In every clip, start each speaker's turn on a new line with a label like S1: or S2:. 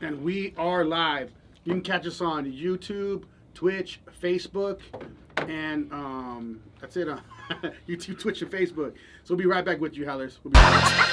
S1: And we are live. You can catch us on YouTube, Twitch, Facebook, and that's it. YouTube, Twitch, and Facebook. So we'll be right back with you, Howlers. We'll be right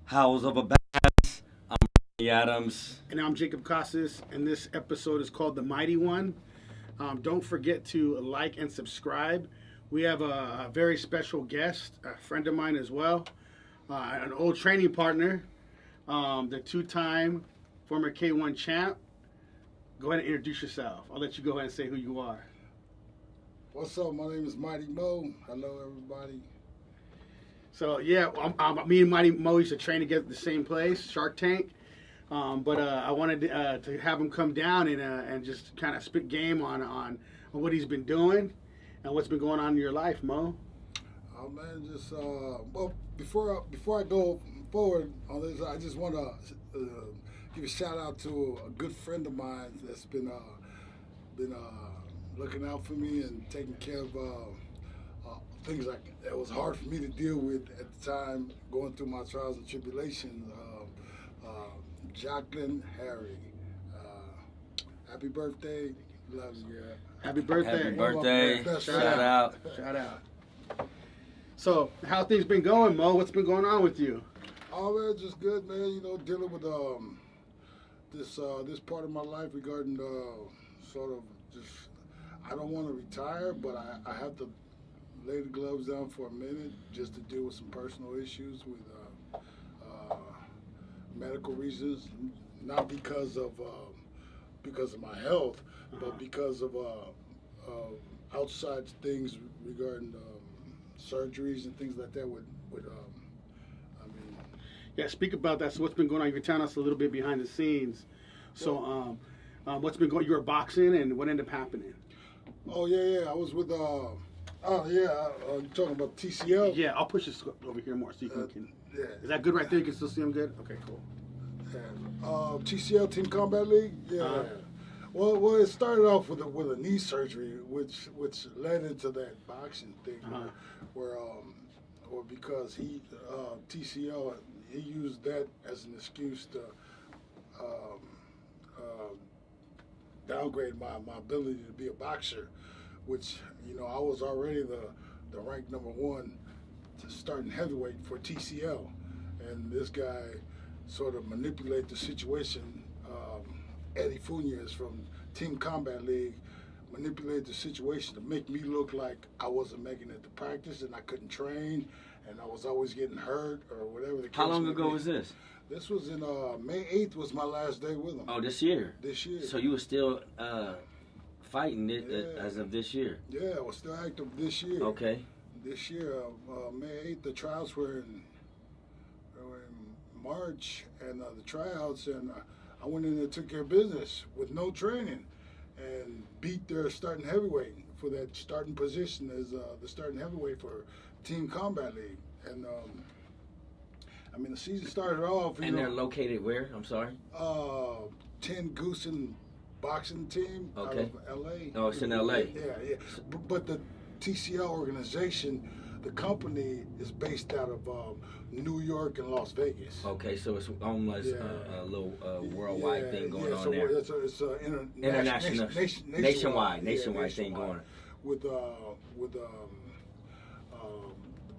S2: Howls of a Baaz. I'm Ronnie Adams.
S1: And I'm Jacob Casas, and this episode is called The Mighty One. Don't forget to like and subscribe. We have a very special guest, a friend of mine as well, an old training partner, the two-time former K1 champ. Go ahead and introduce yourself. I'll let you go ahead and say who you are.
S3: What's up? My name is Mighty Mo. Hello, everybody.
S1: So, yeah, me and Mighty Mo used to train together at the same place, Shark Tank. But I wanted to have him come down and just kind of spit game on what he's been doing and what's been going on in your life, Mo.
S3: Oh man, just well, before I go forward on this, I just want to give a shout out to a good friend of mine that's been looking out for me and taking care of things that was hard for me to deal with at the time, going through my trials and tribulations. Jacqueline Harry, happy birthday, love you, girl.
S1: Happy birthday.
S2: Happy birthday. Shout out.
S1: Shout out. So, how things been going, Mo? What's been going on with you?
S3: Oh man, just good, man. You know, dealing with this part of my life regarding sort of just I don't want to retire, but I have to lay the gloves down for a minute just to deal with some personal issues with medical reasons, not because of my health, but because of outside things regarding surgeries and things like that.
S1: Yeah, speak about that. So, what's been going on? You can tell us a little bit behind the scenes. So, what's been going? You were boxing, and what ended up happening?
S3: Oh yeah. I was with you're talking about TCL?
S1: Yeah, I'll push this over here more so you can.
S3: Yeah.
S1: Is that good right there? You can still see them good? Okay, cool.
S3: Yeah. TCL Team Combat League? Yeah.
S1: Uh-huh.
S3: Well, it started off with a knee surgery, which led into that boxing thing, where because TCL, he used that as an excuse to downgrade my ability to be a boxer, which, you know, I was already the ranked number one starting heavyweight for TCL, and this guy sort of manipulated the situation. Eddie Funes from Team Combat League manipulated the situation to make me look like I wasn't making it to practice and I couldn't train and I was always getting hurt or whatever the case.
S2: How long ago was this?
S3: This was in May 8th was my last day with him.
S2: Oh, this year?
S3: This year.
S2: So you were still fighting it as of this year?
S3: Yeah, I was still active this year.
S2: Okay.
S3: This year, May 8th, the trials were in March, and the tryouts, and I went in there and took care of business with no training and beat their starting heavyweight for that starting position as the starting heavyweight for Team Combat League. And I mean, the season started off.
S2: And they're located where? I'm sorry?
S3: 10 Goosen boxing team out of L.A.
S2: Oh, it's in L.A.
S3: Yeah. But the TCL organization, the company is based out of New York and Las Vegas.
S2: Okay, so it's almost a little worldwide thing going on
S3: so
S2: there.
S3: It's an
S2: International, nationwide thing going on.
S3: With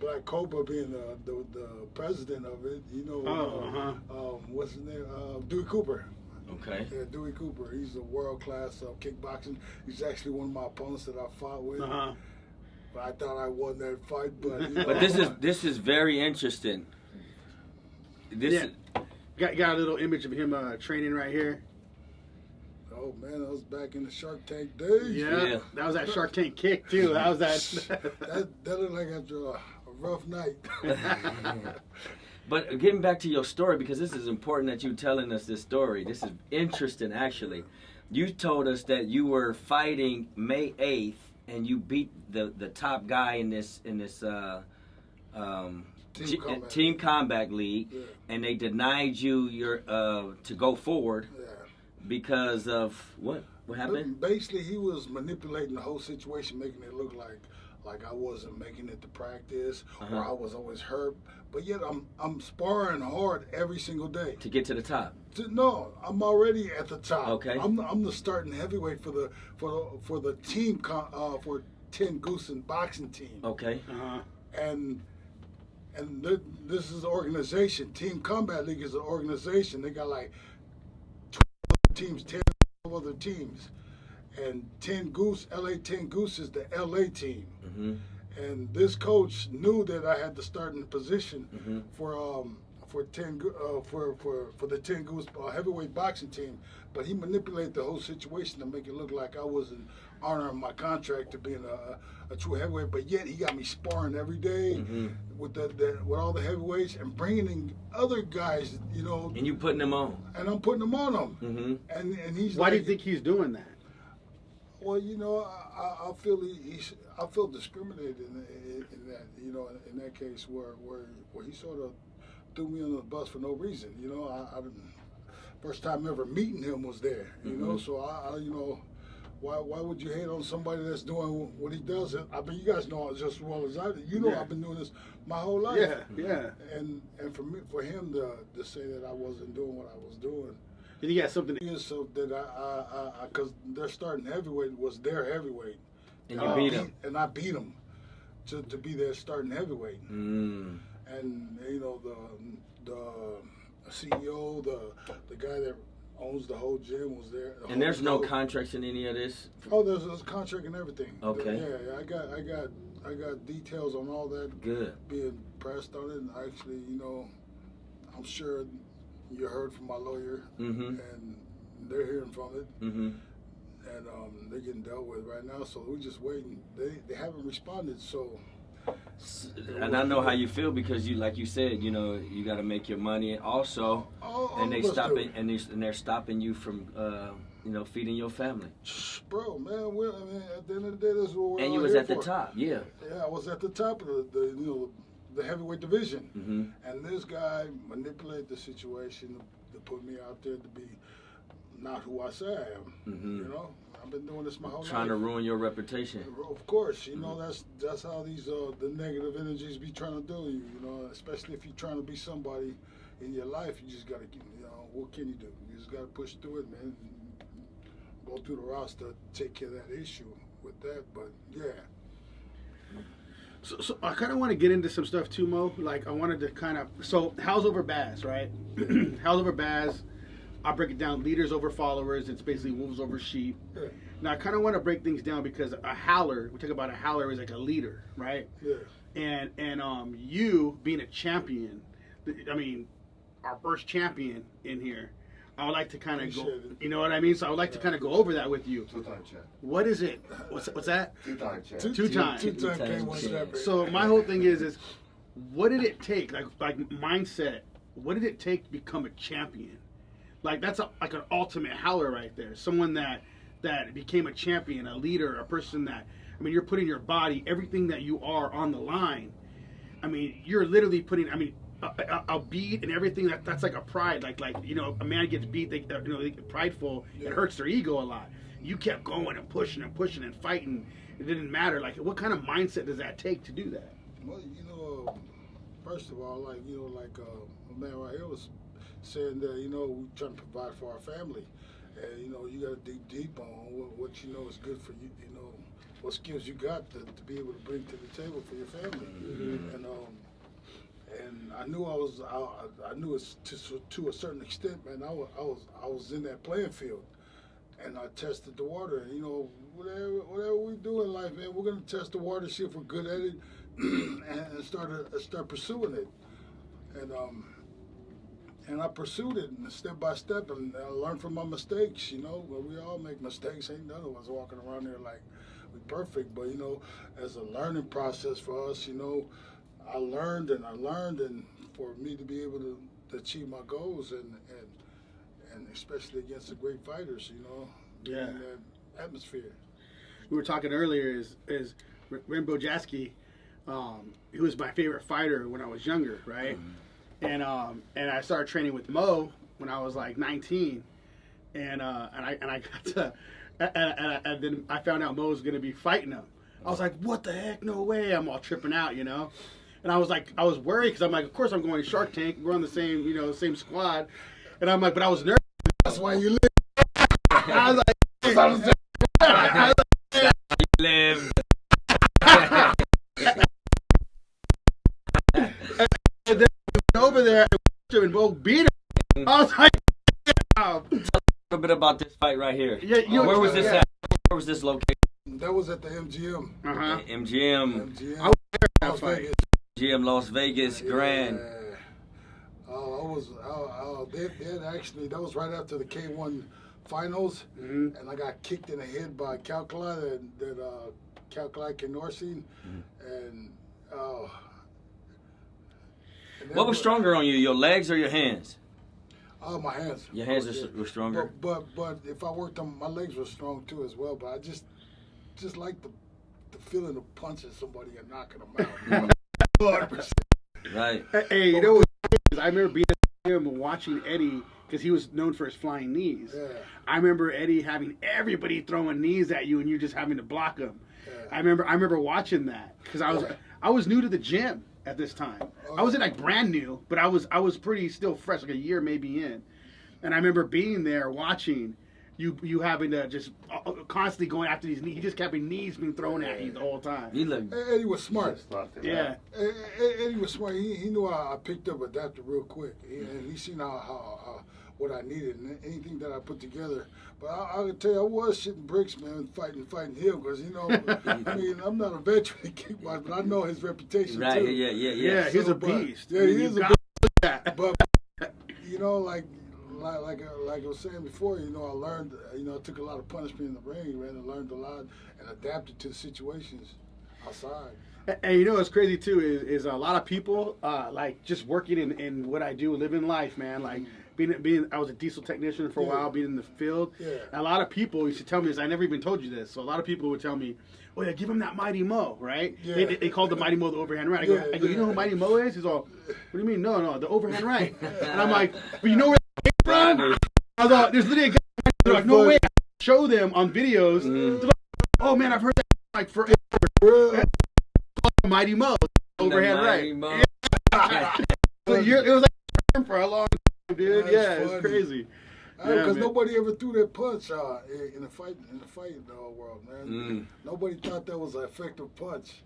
S3: Black Cobra being the president of it, you know. What's his name? Dewey Cooper.
S2: Okay.
S3: Yeah, Dewey Cooper. He's a world class kickboxing. He's actually one of my opponents that I fought with. But I thought I won that fight. But you know,
S2: but this is very interesting.
S1: Got a little image of him training right here.
S3: Oh man, that was back in the Shark Tank days.
S1: Yeah. That was that Shark Tank kick too. That was that.
S3: that looked like after a rough night.
S2: But getting back to your story, because this is important that you're telling us this story. This is interesting, actually. You told us that you were fighting May 8th, and you beat the top guy in this team combat league,
S3: Yeah.
S2: and they denied you your to go forward
S3: Yeah.
S2: because of what? What happened?
S3: Basically, he was manipulating the whole situation, making it look like I wasn't making it to practice, or I was always hurt. But yet I'm sparring hard every single day
S2: To get to the top.
S3: No, I'm already at the top.
S2: Okay.
S3: I'm the starting heavyweight for the team for 10 Goose and boxing team.
S2: Okay.
S3: And this is an organization. Team Combat League is an organization. They got like 12 teams, 10 other teams, and 10 Goose, LA 10 Goose is the LA team.
S2: Mm-hmm.
S3: And this coach knew that I had to start in the position
S2: Mm-hmm.
S3: for the 10 Goose heavyweight boxing team, but he manipulated the whole situation to make it look like I wasn't honoring my contract to being a true heavyweight. But yet he got me sparring every day
S2: Mm-hmm.
S3: with with all the heavyweights and bringing in other guys, you know.
S2: And you putting them on.
S3: And I'm putting them on him.
S2: Mm-hmm.
S3: And he's
S1: Why
S3: like,
S1: do you think he's doing that?
S3: well, you know, I feel I feel discriminated in that, you know, in that case where he sort of threw me on the bus for no reason. You know, I didn't, first time ever meeting him was there. You know, so I you know, why would you hate on somebody that's doing what he does? I mean, you guys know just as well as I do. You know,
S1: Yeah.
S3: I've been doing this my whole life.
S1: Yeah.
S3: And for him to say that I wasn't doing what I was doing.
S1: You think he has something?
S3: So that because their starting heavyweight was their heavyweight,
S2: And you beat him.
S3: and I beat him to be their starting heavyweight.
S2: Mm.
S3: And you know the CEO, the guy that owns the whole gym was there.
S2: And there's no contracts in any of this.
S3: Oh, there's a contract and everything.
S2: Okay.
S3: Yeah, I got details on all that.
S2: Good.
S3: Being pressed on it, and actually, you know, I'm sure you heard from my lawyer,
S2: Mm-hmm.
S3: and they're hearing from it,
S2: Mm-hmm.
S3: and they're getting dealt with right now. So we're just waiting. They haven't responded. So.
S2: And I know how you feel because you, like you said, you know, you got to make your money. Also, and they stopping and they're stopping you from, you know, feeding your family.
S3: Bro, man, I mean, at the end of the day, this is what we're
S2: And
S3: all
S2: you was
S3: here
S2: at the
S3: for.
S2: top, yeah.
S3: Yeah, I was at the top of the heavyweight division,
S2: Mm-hmm.
S3: and this guy manipulated the situation to put me out there to be not who I say I am.
S2: Mm-hmm.
S3: You know, I've been doing this my whole
S2: Trying to
S3: life.
S2: ruin your reputation.
S3: Of course, you know that's how these the negative energies be trying to do you. You know, especially if you're trying to be somebody in your life, you just gotta, you know, what can you do? You just gotta push through it, man. Go through the roster, take care of that issue with that. But yeah.
S1: So I kind of want to get into some stuff too, Mo. Like I wanted to kind of Howls over Baaz, right? Howls over Baaz. I'll break it down. Leaders over followers. It's basically wolves over sheep.
S3: Yeah.
S1: Now I kind of want to break things down because a howler. We talk about a howler is like a leader, right?
S3: Yeah.
S1: And you being a champion. I mean, our first champion in here. I would like to kind of go.
S3: Appreciate it.
S1: You know what I mean? So I would like to kind of go over that with you.
S4: Two-time champ.
S1: What is it? What's that?
S4: Two-time champ.
S1: Two-time.
S3: Two-time K1 champion.
S1: So my whole thing is what did it take? Like mindset. What did it take to become a champion? Like that's like an ultimate howler right there. Someone that became a champion, a leader, a person that, I mean, you're putting your body, everything that you are on the line. I mean, you're literally putting, I mean, a beat and everything. That's like a pride. Like you know, a man gets beat, they get prideful.
S3: Yeah.
S1: It hurts their ego a lot. You kept going and pushing and fighting. It didn't matter. Like, what kind of mindset does that take to do that?
S3: Well, you know, first of all, like, you know, like a man right here was saying that, you know, we trying to provide for our family, and you know, you got to dig deep on what you know is good for you. You know, what skills you got to be able to bring to the table for your family, and I knew I knew it to a certain extent, man. I was in that playing field, and I tested the water. And you know, whatever we do in life, man, we're gonna test the water, see if we're good at it, and start pursuing it. And I pursued it step by step, and I learned from my mistakes. You know, well, we all make mistakes. Ain't none of us walking around there like we perfect. But you know, as a learning process for us, you know, I learned, and for me to be able to achieve my goals, and especially against the great fighters,
S1: Yeah.
S3: in that atmosphere.
S1: We were talking earlier is Rainbow Jaski. He was my favorite fighter when I was younger, right? Mm-hmm. And I started training with Mo when I was like 19, and I got to, and then I found out Mo was gonna be fighting him. I was like, what the heck? No way! I'm all tripping out, And I was worried because I'm like, of course I'm going to Shark Tank. We're on the same squad, and I'm like, but I was nervous.
S3: That's why you live.
S1: I was like,
S2: Live.
S1: And then over there and both beat him. I was like,
S2: Tell us a little bit about this fight right here.
S1: Yeah,
S2: where was this at? Where was this located?
S3: That was at the MGM.
S1: Uh-huh.
S2: MGM.
S1: I was there at that fight.
S2: MGM Las Vegas Grand.
S3: That was right after the K1 finals,
S1: Mm-hmm.
S3: and I got kicked in the head by Calcula, Calcula Kenorsi, and
S2: What was stronger on you, your legs or your hands?
S3: Oh, my hands.
S2: Your hands were stronger.
S3: But if I worked on my legs were strong too as well. But I just like the feeling of punching somebody and knocking them out.
S2: Right.
S1: Hey, you know what? I remember being at him and watching Eddie because he was known for his flying knees.
S3: Yeah.
S1: I remember Eddie having everybody throwing knees at you and you just having to block them.
S3: Yeah.
S1: I remember watching that because I was new to the gym at this time. I wasn't like brand new, but I was pretty still fresh, like a year maybe in. And I remember being there watching you having to just constantly going after these knees. He just kept his knees being thrown at you the whole time.
S3: Eddie was smart.
S1: Yeah.
S3: Eddie was smart. He knew I picked up, adapted real quick, and he seen how what I needed and anything that I put together. But I can tell you, I was shitting bricks, man, fighting him because I mean, I'm not a veteran in kickboxing, but I know his reputation
S2: right.
S3: too.
S2: Yeah.
S1: He's a beast.
S3: Yeah, he is a beast. But like I was saying before, I learned, I took a lot of punishment in the ring, man, and learned a lot and adapted to the situations outside.
S1: And what's crazy too is a lot of people like just working in what I do, living life, man. Like being I was a diesel technician for a while, being in the field.
S3: Yeah.
S1: And a lot of people used to tell me this. I never even told you this. So a lot of people would tell me, "Oh yeah, give him that Mighty Mo, right?"
S3: Yeah.
S1: They called the Mighty Mo the overhand right. I go, you know who Mighty Mo is? He's all, "What do you mean? No, the overhand right." And I'm like, "But you know where it came from?" I was like, "There's literally a guy." They're like, "No way!" I show them on videos. They're like, "Oh man, I've heard that like forever." Mighty Mo, overhand right. So it was like for a long time, dude. Yeah, it's crazy.
S3: Because nobody ever threw that punch in the fight world, man. Nobody thought that was an effective punch.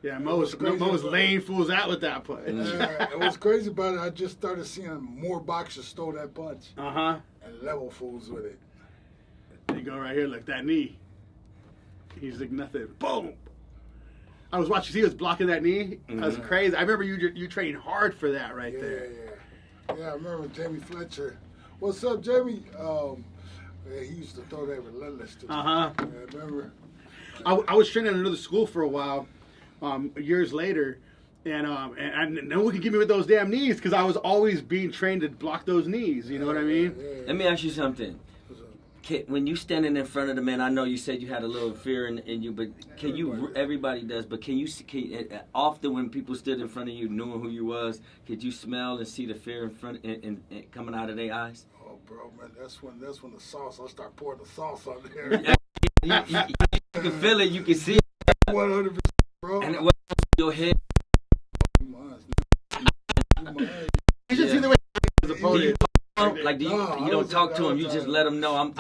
S1: Yeah, Mo was laying fools out with that punch.
S3: It was crazy about it. I just started seeing more boxers throw that punch.
S1: And
S3: level fools with it.
S1: They go right here, like that knee. He's like nothing. Boom. I was watching. He was blocking that knee. That was crazy. I remember you trained hard for that right there.
S3: Yeah, I remember Jamie Fletcher. What's up, Jamie? He used to throw that relentless to me. Yeah, remember?
S1: I was training at another school for a while, years later, and no one could get me with those damn knees because I was always being trained to block those knees. You know what I mean?
S3: Yeah.
S2: Let me ask you something. When you standing in front of the man, I know you said you had a little fear in you, but everybody does, but can you often when people stood in front of you knowing who you was, could you smell and see the fear in front and coming out of their eyes?
S3: Oh, bro, man, that's when the sauce, I start pouring the sauce on there.
S2: You can feel it, you can see it.
S3: 100%, bro.
S2: And what your head?
S1: You should see the way his opponent.
S2: Like you don't talk to him, you just let him know I'm
S3: do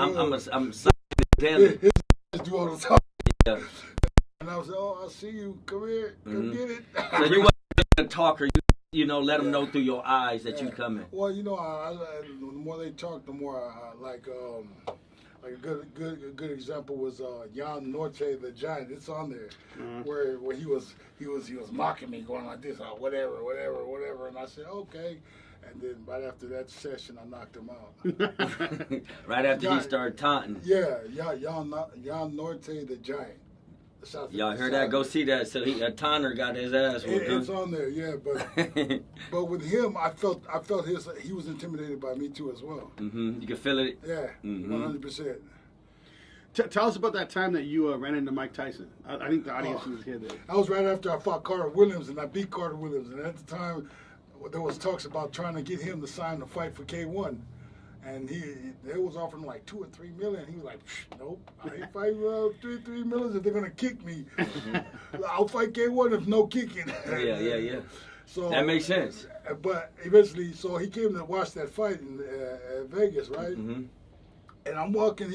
S3: all the talk.
S2: Yeah.
S3: And I was like, oh, I see you. Come here. Come get it.
S2: So you wasn't a talker. You let them know through your eyes that you coming.
S3: Well, the more they talk, the more I like a good example was Jan Norte the Giant. It's on there where he was mocking me, going like this, whatever, and I said okay. And then right after that session, I knocked him out.
S2: Right after he started taunting.
S3: Yeah, Jan Norte the Giant.
S2: Y'all heard that? Go see that. So Tanner got his ass whooped.
S3: It's on there, yeah. But with him, I felt he was intimidated by me too as well.
S2: Mm-hmm. You can feel it.
S3: Yeah, 100%.
S1: Tell us about that time that you ran into Mike Tyson. I think the audience was here.
S3: That was right after I fought Carter Williams, and I beat Carter Williams. And at the time, there was talks about trying to get him to sign the fight for K1. And they was offering like $2 or $3 million. He was like, nope, I ain't fighting $3 million if they're gonna kick me. I'll fight K1 if no kicking.
S2: Yeah.
S3: So
S2: that makes sense.
S3: But eventually, so he came to watch that fight in Vegas, right?
S2: Mm-hmm.
S3: And I'm walking,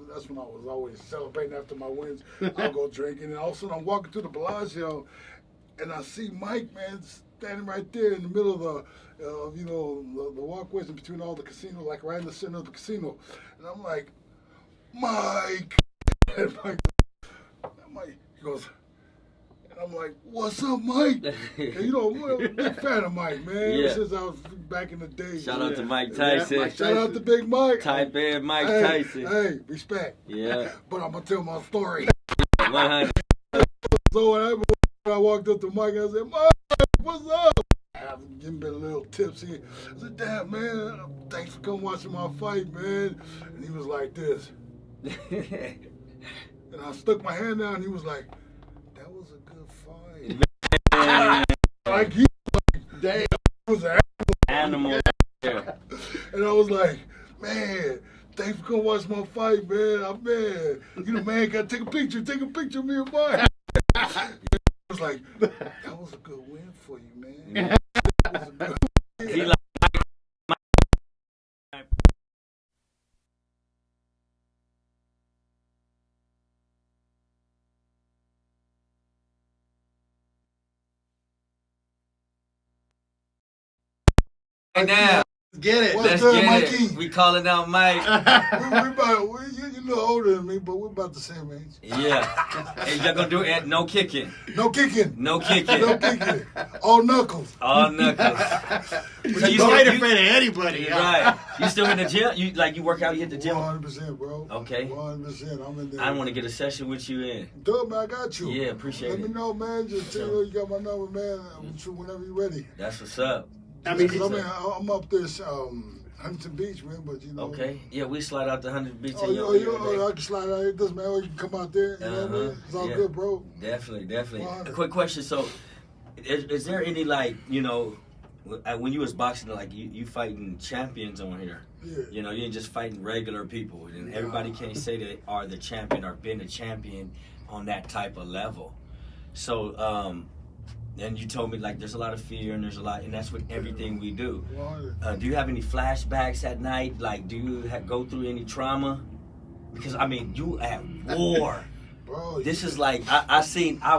S3: that's when I was always celebrating after my wins. I'll go drinking, and all of a sudden I'm walking through the Bellagio, and I see Mike, man, standing right there in the middle of the walkways in between all the casinos, like right in the center of the casino. And I'm like, Mike! And Mike, he goes, and I'm like, what's up, Mike? And, I'm a big fan of Mike, man, since I was back in the day.
S2: Shout out to Mike Tyson.
S1: Mike
S3: Shout out to Big Mike.
S2: Type in Mike Tyson.
S3: Hey, respect.
S2: Yeah.
S3: But I'm going to tell my story.
S2: 100.
S3: So when I walked up to Mike, I said, Mike, what's up? I was giving him a little tipsy. I said, damn, man, thanks for coming watching my fight, man. And he was like this. And I stuck my hand down, and he was like, that was a good fight. Like, he was like, damn, it was an
S2: Animal. Yeah.
S3: And I was like, man, thanks for coming watch my fight, man. Man, gotta take a picture of me and Mike. I was like, that was a good win for you, man. That was a good win.
S2: He like right now.
S1: Get it.
S3: What's
S2: Let's
S3: up,
S2: get
S3: Mikey?
S2: it. We calling out Mike.
S3: You're a little older than me, but we're about the same age.
S2: Yeah. Hey, y'all gonna do it? No kicking.
S3: No kicking.
S2: No kicking.
S3: No kicking. All knuckles.
S2: All knuckles.
S1: So you ain't afraid of anybody.
S2: Right. You still in the gym? You work out, you hit the gym?
S3: 100%, bro.
S2: Okay.
S3: 100%. I'm in there.
S2: I want to get a session with you in.
S3: Dope, man. I got you.
S2: Yeah, appreciate
S3: Let
S2: it.
S3: me know, man. Just tell you got my number, man. Whenever you're ready.
S2: That's what's up.
S1: I mean,
S3: I'm up there, Huntington Beach, man. But
S2: Okay. Yeah, we slide out to 100 Beach.
S3: I can slide out here. It doesn't matter. You can come out there. You know what I mean? It's all good, bro.
S2: Definitely.
S3: Wow.
S2: A quick question. So, is there any when you was boxing, you fighting champions on here?
S3: Yeah.
S2: You ain't just fighting regular people, and everybody can't say they are the champion or been a champion on that type of level. So, and you told me there's a lot of fear and and that's with everything we do. Do you have any flashbacks at night? Do you go through any trauma? Because you at war.
S3: Bro,
S2: This is I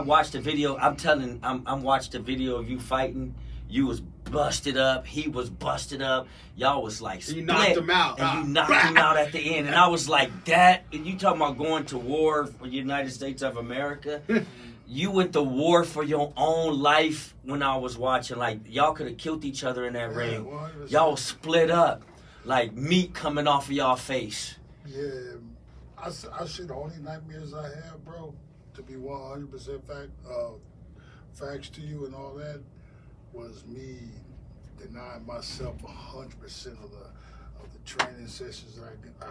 S2: watched the video. I'm watched the video of you fighting. You was busted up. He was busted up. Y'all was split.
S1: You knocked him out.
S2: And you knocked him out at the end. And I was like, that. And you talking about going to war for the United States of America. You went to war for your own life when I was watching. Y'all could have killed each other in that ring.
S3: 100%.
S2: Y'all split up. Meat coming off of y'all face.
S3: Yeah. I should only nightmares I have, bro, to be 100% facts to you and all that, was me denying myself 100% of the training sessions that I